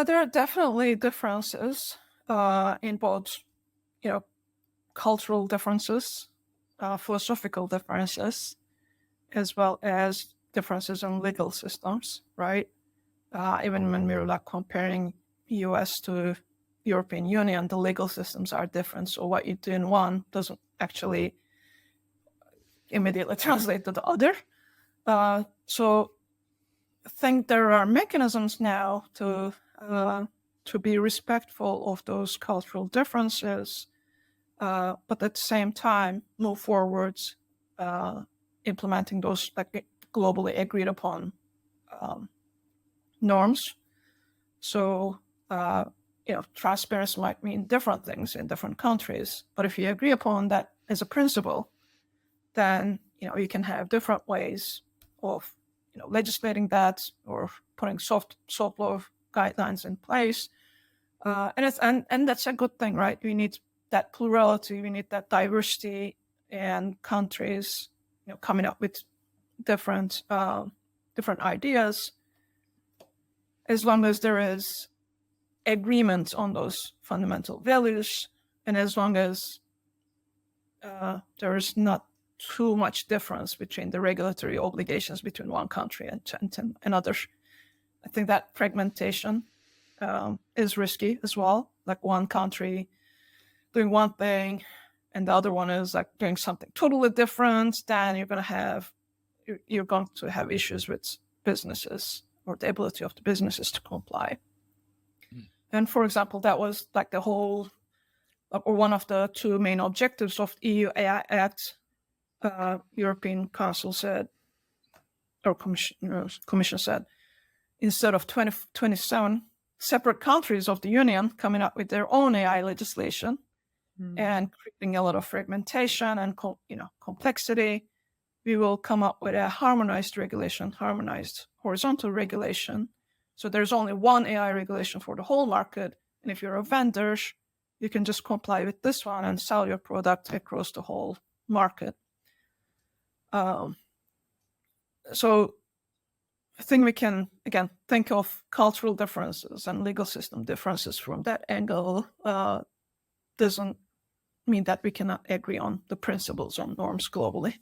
There are definitely differences in both, you know, cultural differences, philosophical differences, as well as differences in legal systems, right? Even when we're like comparing US to European Union, the legal systems are different. So what you do in one doesn't actually immediately translate to the other. So I think there are mechanisms now to be respectful of those cultural differences, but at the same time move forwards, implementing those like globally agreed upon norms. So transparency might mean different things in different countries, but if you agree upon that as a principle, then you can have different ways of legislating that or putting soft law guidelines in place, and that's a good thing, right? We need that plurality, we need that diversity, and countries coming up with different ideas, as long as there is agreement on those fundamental values, and as long as there is not too much difference between the regulatory obligations between one country and another. I think that fragmentation is risky as well. Like one country doing one thing and the other one is like doing something totally different, then you're going to have issues with businesses or the ability of the businesses to comply. And for example, that was like the whole, or one of the two main objectives of EU AI Act. European Council said, or Commission said, instead of 27 separate countries of the Union coming up with their own AI legislation and creating a lot of fragmentation and complexity, we will come up with a harmonized regulation, harmonized horizontal regulation. So there's only one AI regulation for the whole market, and if you're a vendor, you can just comply with this one and sell your product across the whole market. So I think we can, again, think of cultural differences and legal system differences from that angle. Doesn't mean that we cannot agree on the principles or norms globally.